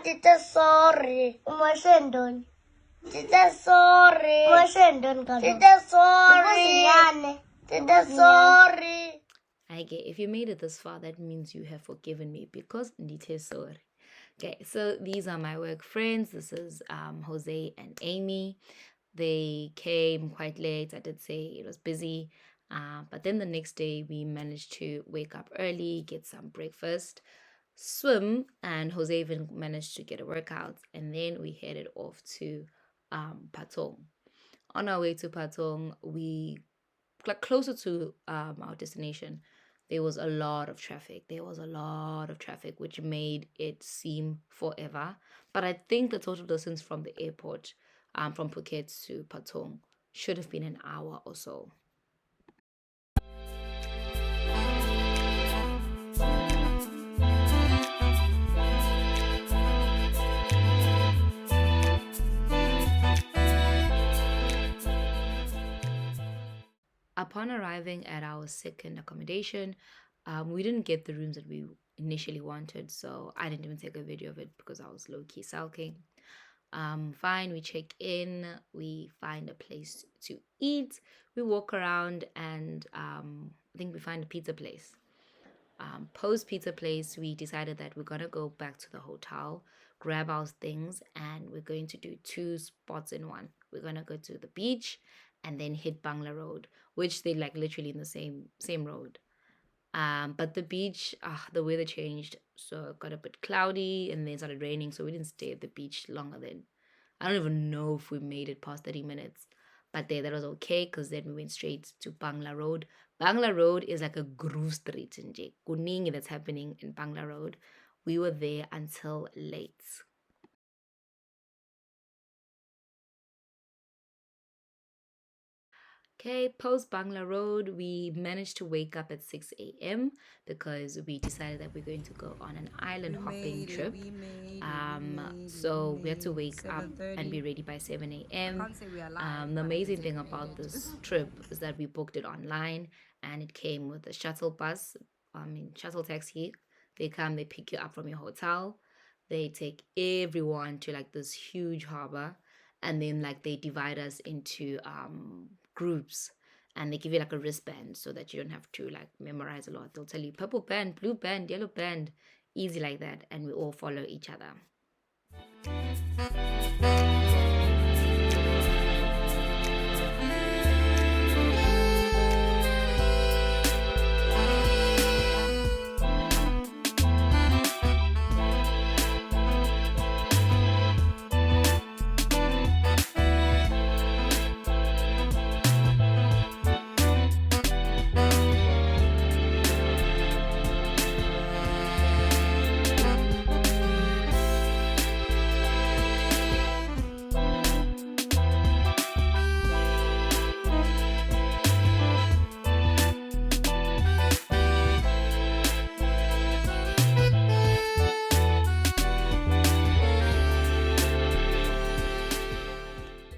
Tita, sorry. Umashendon. Tita, sorry. Umashendon. Tita, sorry. Tita, sorry. Okay, if you made it this far, that means you have forgiven me because ndithe sorry. Okay, so these are my work friends. This is Jose and Amy. They came quite late. I did say it was busy. But then the next day we managed to wake up early, get some breakfast, swim, and Jose even managed to get a workout. And then we headed off to Patong. On our way to Patong, we like closer to our destination, there was a lot of traffic. Which made it seem forever. But I think the total distance from the airport, from Phuket to Patong, should have been an hour or so. Upon arriving at our second accommodation, we didn't get the rooms that we initially wanted, so I didn't even take a video of it because I was low-key sulking. Fine, we check in, we find a place to eat, we walk around, and I think we find a pizza place. Post pizza place, we decided that we're gonna go back to the hotel, grab our things, and we're going to do 2 spots in one. We're gonna go to the beach and then hit Bangla Road, which they like literally in the same road. But the beach, the weather changed, so it got a bit cloudy and then it started raining, so we didn't stay at the beach longer than, I don't even know if we made it past 30 minutes. But there, that was okay because then we went straight to Bangla Road. Bangla Road is like a groove street in Jake. Kuningi that's happening in Bangla Road. We were there until late. Okay, post Bangla Road, we managed to wake up at 6 a.m. because we decided that we're going to go on an island hopping trip. So we had to wake up and be ready by 7 a.m. The amazing thing about this trip is that we booked it online and it came with a shuttle bus, shuttle taxi. They come, they pick you up from your hotel. They take everyone to like this huge harbor, and then like they divide us into groups, and they give you like a wristband so that you don't have to like memorize a lot. They'll tell you purple band, blue band, yellow band, easy like that, and we all follow each other.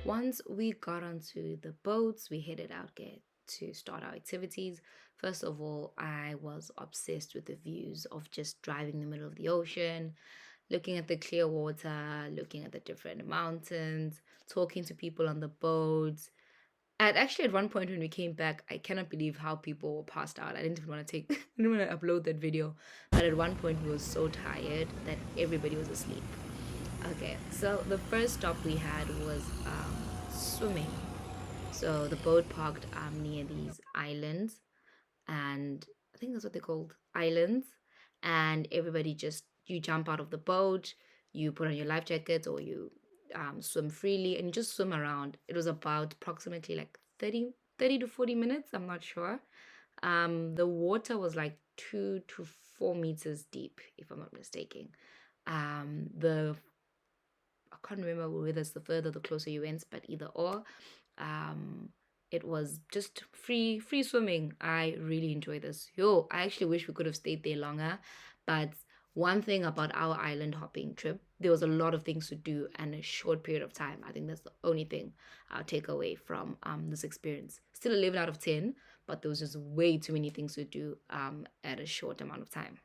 Once we got onto the boats, we headed out to start our activities. First of all, I was obsessed with the views of just driving in the middle of the ocean, looking at the clear water, looking at the different mountains, talking to people on the boats. And actually, at one point when we came back, I cannot believe how people were passed out. I didn't even want to I didn't want to upload that video. But at one point, we were so tired that everybody was asleep. Okay, so the first stop we had was swimming. So the boat parked near these islands, and I think that's what they're called, islands. And everybody just, you jump out of the boat, you put on your life jacket, or you swim freely, and you just swim around. It was about approximately like 30 to 40 minutes, I'm not sure. The water was like 2 to 4 meters deep, if I'm not mistaken. I can't remember whether it's the further the closer you went, but either or. It was just free swimming. I really enjoy this. I actually wish we could have stayed there longer, but One thing about our island hopping trip, there was a lot of things to do and a short period of time. I think that's the only thing I'll take away from this experience. Still 11 out of 10, but there was just way too many things to do at a short amount of time.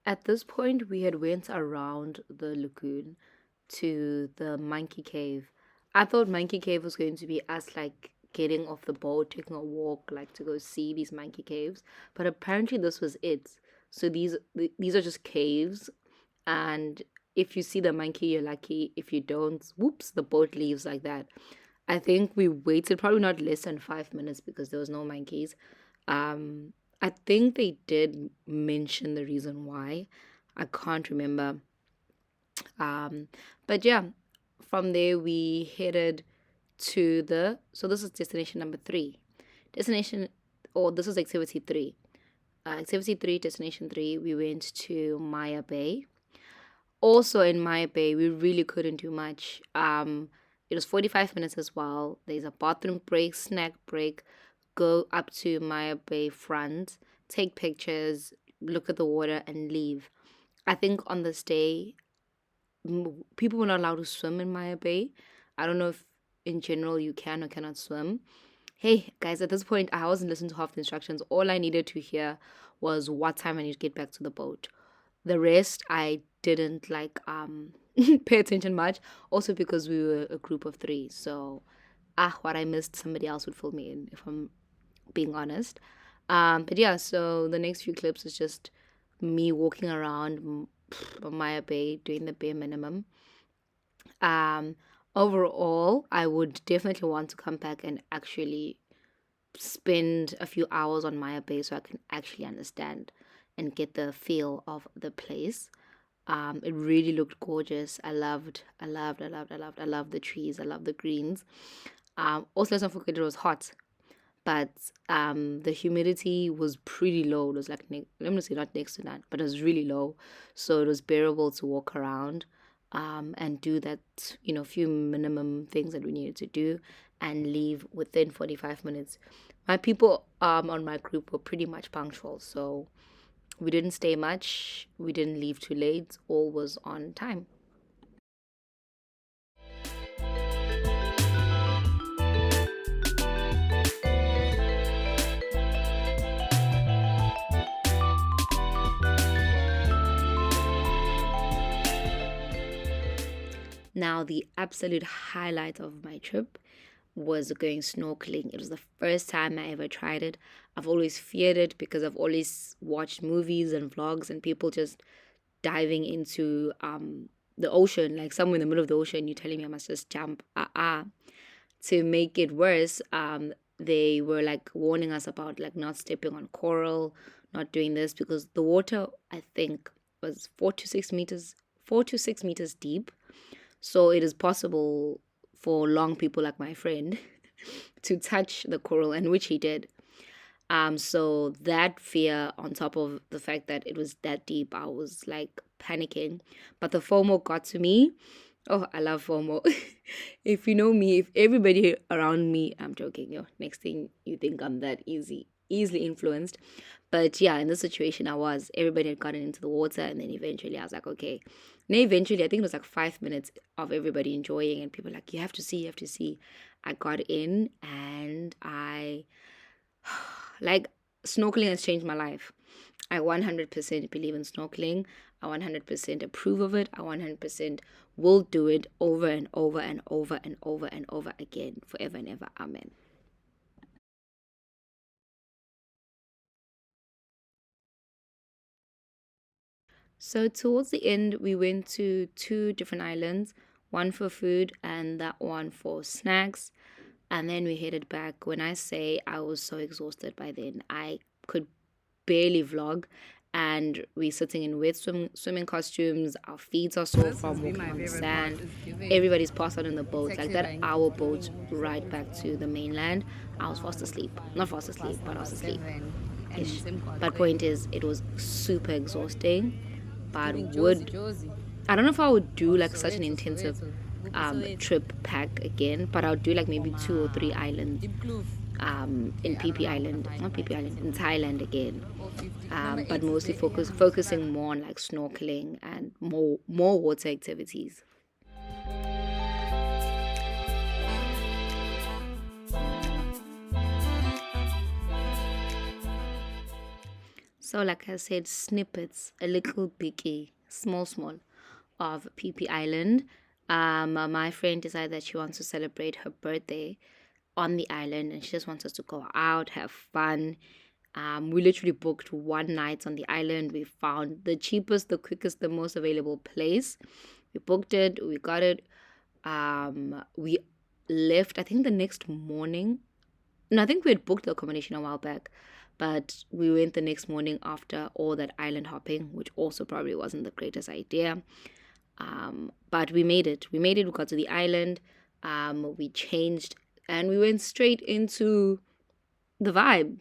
At this point, we had went around the lagoon to the monkey cave. I thought monkey cave was going to be us like getting off the boat, taking a walk, like to go see these monkey caves. But apparently, this was it. So these are just caves, and if you see the monkey, you're lucky. If you don't, whoops, the boat leaves like that. I think we waited probably not less than 5 minutes because there was no monkeys. Um, I think they did mention the reason why. I can't remember. Um, but yeah, from there we headed to the. So this is destination number three. Destination, or this is activity three. Activity three, destination three. We went to Maya Bay. Also in Maya Bay, we really couldn't do much. It was 45 minutes as well. There's a bathroom break, snack break. Go up to Maya Bay front, take pictures, look at the water, and leave. I think on this day, people were not allowed to swim in Maya Bay. I don't know if in general you can or cannot swim. Hey guys, at this point, I wasn't listening to half the instructions. All I needed to hear was what time I need to get back to the boat. The rest I didn't like pay attention much. Also because we were a group of three. So what I missed, somebody else would fill me in, if I'm being honest. But yeah, so the next few clips is just me walking around Maya Bay doing the bare minimum. Um, Overall, I would definitely want to come back and actually spend a few hours on Maya Bay so I can actually understand and get the feel of the place. It really looked gorgeous. I loved the trees. I loved the greens. Also, let's not forget it was hot, but the humidity was pretty low. It was like, let me say not next to that, but it was really low. So it was bearable to walk around and do that, few minimum things that we needed to do and leave within 45 minutes. My people on my group were pretty much punctual, so we didn't stay much. We didn't leave too late. All was on time. Now, the absolute highlight of my trip was going snorkeling. It was the first time I ever tried it. I've always feared it because I've always watched movies and vlogs and people just diving into the ocean, like somewhere in the middle of the ocean. You're telling me I must just jump. To make it worse, they were like warning us about like not stepping on coral, not doing this because the water, I think, was 4 to 6 meters deep. So it is possible for long people like my friend to touch the coral, and which he did. So that fear, on top of the fact that it was that deep, I was like panicking. But the FOMO got to me. Oh, I love FOMO. If you know me, if everybody around me, I'm joking, next thing you think I'm that easily influenced. But yeah, in this situation, everybody had gotten into the water, and then eventually I was like, okay. And eventually, I think it was like 5 minutes of everybody enjoying, and people like, you have to see, you have to see. I got in, and like, snorkeling has changed my life. I 100% believe in snorkeling. I 100% approve of it. I 100% will do it over and over and over and over and over again, forever and ever. Amen. So towards the end, we went to two different islands, one for food and that one for snacks. And then we headed back. When I say I was so exhausted by then, I could barely vlog. and we're sitting in wet swimming costumes. Our feet are sore from walking on the sand. Everybody's passed out in the boats, like that hour boat right back to the mainland. I was fast asleep. Not fast asleep, but I was asleep. Ish. But point is, it was super exhausting. But I don't know if I would do like such an intensive trip pack again, but I'll do like maybe 2 or 3 islands in PP Island, not PP Island, in Thailand again. But mostly focusing more on like snorkeling and more water activities. So, like I said, snippets, a little biggie, small, of PP Island. My friend decided that she wants to celebrate her birthday on the island and she just wants us to go out, have fun. We literally booked one night on the island. We found the cheapest, the quickest, the most available place. We booked it, we got it. We left, I think, the next morning. No, I think we had booked the accommodation a while back, but we went the next morning after all that island hopping, which also probably wasn't the greatest idea. But we made it. We got to the island. We changed and we went straight into the vibe.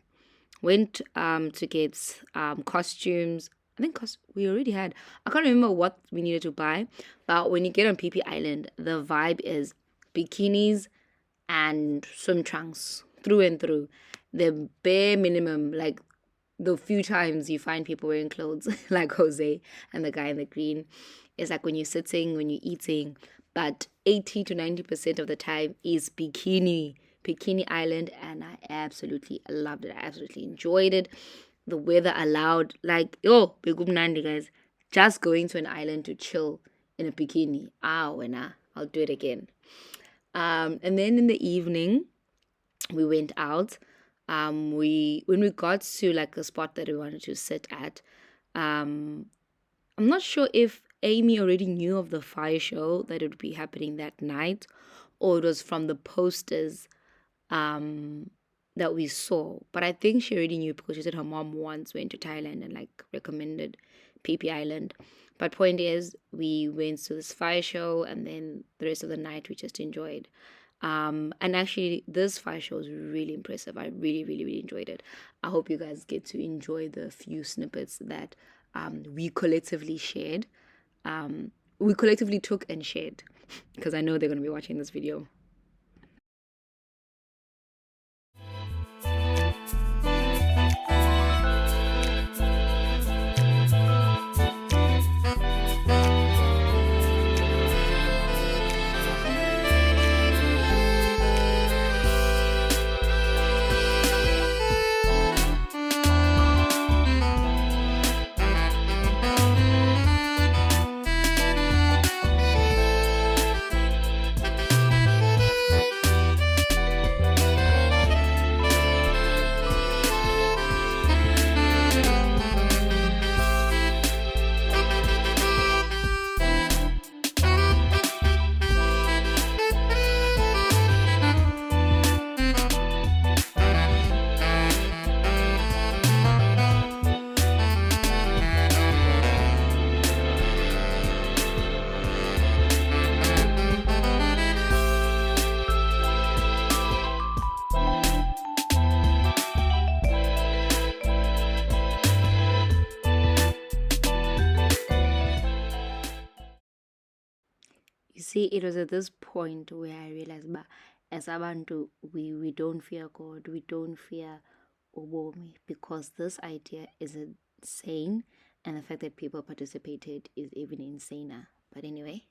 Went to get costumes. I think we already had. I can't remember what we needed to buy. But when you get on PP Island, the vibe is bikinis and swim trunks through and through. The bare minimum, like the few times you find people wearing clothes like Jose and the guy in the green, is like when you're sitting, when you're eating, but 80 to 90% of the time is bikini Island, and I absolutely loved it. I absolutely enjoyed it. The weather allowed, like, oh, begumnandi guys, just going to an island to chill in a bikini. I'll do it again. And then in the evening, we went out. When we got to like a spot that we wanted to sit at, I'm not sure if Amy already knew of the fire show that it would be happening that night, or it was from the posters that we saw. But I think she already knew because she said her mom once went to Thailand and like recommended PP Island. But point is, we went to this fire show and then the rest of the night we just enjoyed. And actually, this fire show was really impressive. I really, really, really enjoyed it. I hope you guys get to enjoy the few snippets that we collectively shared. We collectively took and shared because I know they're going to be watching this video. You see, it was at this point where I realized, but as abantu, we don't fear God, we don't fear Obomi, because this idea is insane, and the fact that people participated is even insaner. But anyway.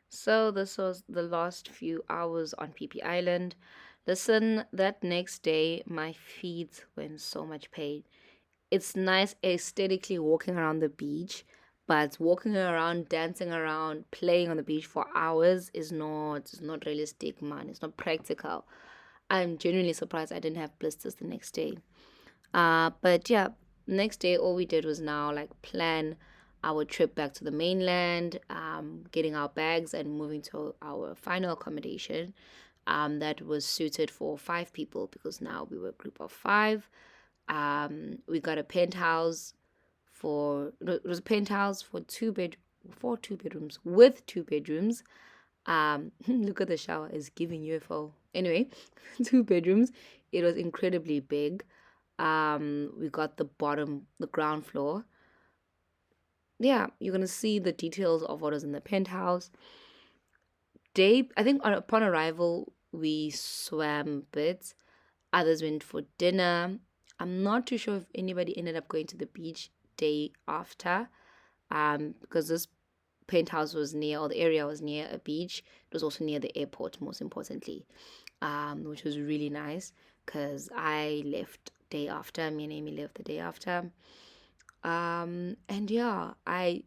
So this was the last few hours on PP Island. Listen, that next day my feet were in so much pain. It's nice aesthetically walking around the beach, But walking around, dancing around, playing on the beach for hours is not realistic, man. It's not practical. I'm genuinely surprised I didn't have blisters the next day. But yeah, next day all we did was now like plan our trip back to the mainland, getting our bags and moving to our final accommodation. That was suited for 5 people because now we were a group of five. We got a penthouse for no, it was a penthouse for for 2 bedrooms with 2 bedrooms. Look at the shower, is giving UFO. Anyway, 2 bedrooms. It was incredibly big. We got the ground floor. Yeah, you're gonna see the details of what was in the penthouse. I think upon arrival, we swam bits. Others went for dinner. I'm not too sure if anybody ended up going to the beach day after, because this penthouse was near, or the area was near a beach. It was also near the airport, most importantly, which was really nice because I left day after. Me and Amy left the day after. And yeah, I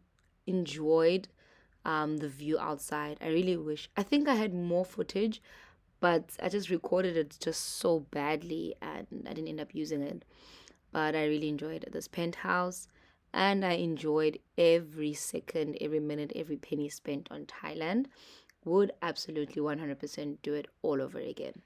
enjoyed the view outside. I think I had more footage, but I just recorded it just so badly and I didn't end up using it. But I really enjoyed this penthouse and I enjoyed every second, every minute, every penny spent on Thailand. Would absolutely 100% do it all over again.